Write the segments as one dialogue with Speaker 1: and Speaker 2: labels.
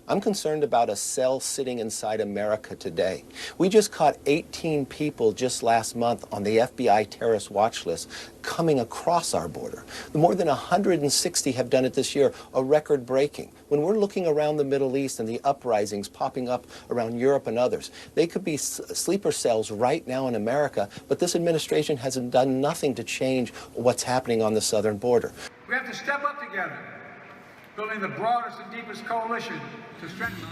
Speaker 1: I'm concerned about a cell sitting inside America today. We just caught 18 people just last month on the FBI terrorist watch list coming across our border. More than 160 have done it this year, a record breaking. When we're looking around the Middle East and the uprisings popping up around Europe and others, they could be sleeper cells right now in America, but this administration has done nothing to change what's happening on the southern border.
Speaker 2: We have to step up together, building the broadest and deepest coalition to strengthen.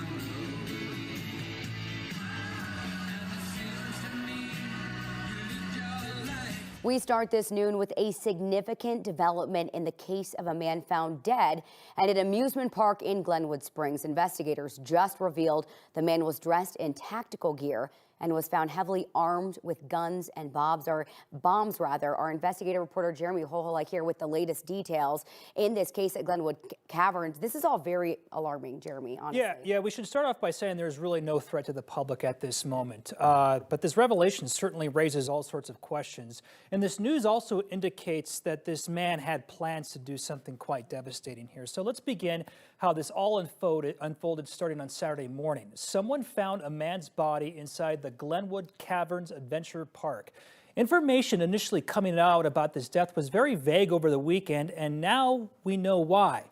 Speaker 3: We start this noon with a significant development in the case of a man found dead at an amusement park in Glenwood Springs. Investigators just revealed the man was dressed in tactical gear and was found heavily armed with guns and bombs. Our investigative reporter Jeremy Hoholike here with the latest details in this case at Glenwood Caverns. This is all very alarming, Jeremy, honestly.
Speaker 4: Yeah, we should start off by saying there's really no threat to the public at this moment. But this revelation certainly raises all sorts of questions. And this news also indicates that this man had plans to do something quite devastating here. So let's begin how this all unfolded starting on Saturday morning. Someone found a man's body inside the Glenwood Caverns Adventure Park. Information initially coming out about this death was very vague over the weekend, and now we know why.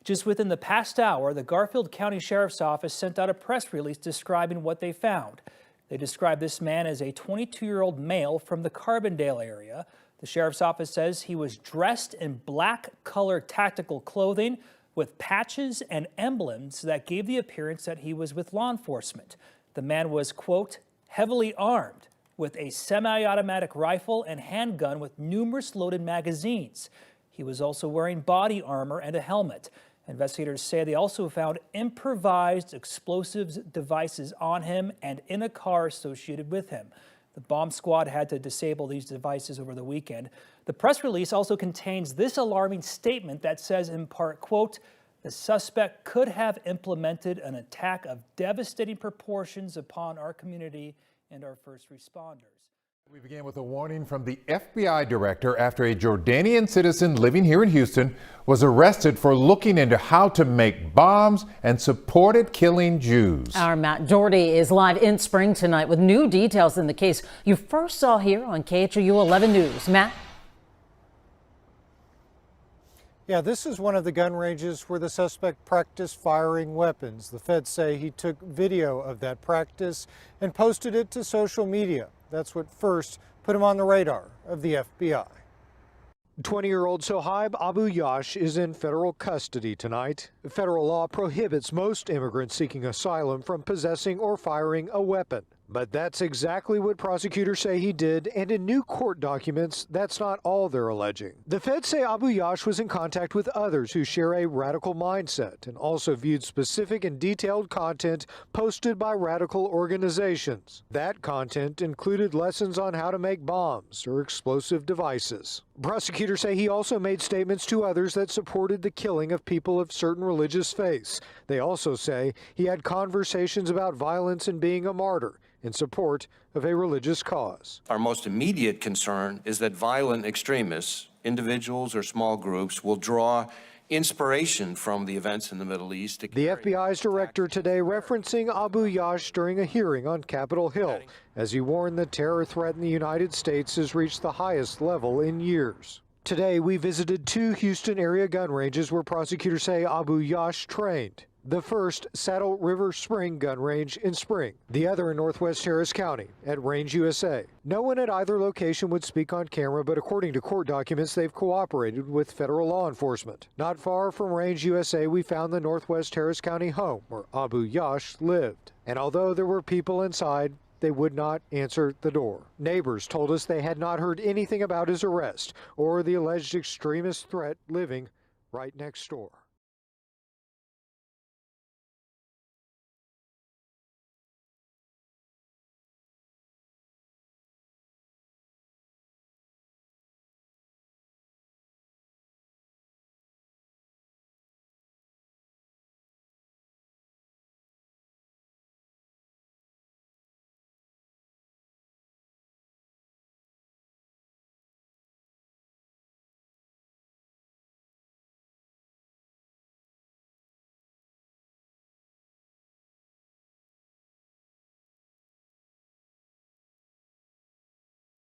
Speaker 4: Just within the past hour, the Garfield County Sheriff's Office sent out a press release describing what they found. They described this man as a 22-year-old male from the Carbondale area. The Sheriff's Office says he was dressed in black-colored tactical clothing with patches and emblems that gave the appearance that he was with law enforcement. The man was, quote, heavily armed with a semi-automatic rifle and handgun with numerous loaded magazines. He was also wearing body armor and a helmet. Investigators say they also found improvised explosives devices on him and in a car associated with him. The bomb squad had to disable these devices over the weekend. The press release also contains this alarming statement that says in part, quote, the suspect could have implemented an attack of devastating proportions upon our community and our first responders.
Speaker 5: We began with a warning from the FBI director after a Jordanian citizen living here in Houston was arrested for looking into how to make bombs and supported killing Jews.
Speaker 6: Our Matt Doherty is live in Spring tonight with new details in the case you first saw here on KHOU 11 News. Matt?
Speaker 7: Yeah, this is one of the gun ranges where the suspect practiced firing weapons. The feds say he took video of that practice and posted it to social media. That's what first put him on the radar of the FBI. 20-year-old Sohaib Abu Yash is in federal custody tonight. Federal law prohibits most immigrants seeking asylum from possessing or firing a weapon. But that's exactly what prosecutors say he did, and in new court documents, that's not all they're alleging. The feds say Abu Yash was in contact with others who share a radical mindset and also viewed specific and detailed content posted by radical organizations. That content included lessons on how to make bombs or explosive devices. Prosecutors say he also made statements to others that supported the killing of people of certain religious faiths. They also say he had conversations about violence and being a martyr in support of a religious cause.
Speaker 8: Our most immediate concern is that violent extremists, individuals or small groups, will draw inspiration from the events in the Middle East.
Speaker 7: The FBI's director today referencing Abu Yash during a hearing on Capitol Hill as he warned the terror threat in the United States has reached the highest level in years. Today, we visited two Houston area gun ranges where prosecutors say Abu Yash trained. The first, Saddle River Spring gun range in Spring. The other in Northwest Harris County at Range USA. No one at either location would speak on camera, but according to court documents, they've cooperated with federal law enforcement. Not far from Range USA, we found the Northwest Harris County home where Abu Yash lived. And although there were people inside, they would not answer the door. Neighbors told us they had not heard anything about his arrest or the alleged extremist threat living right next door.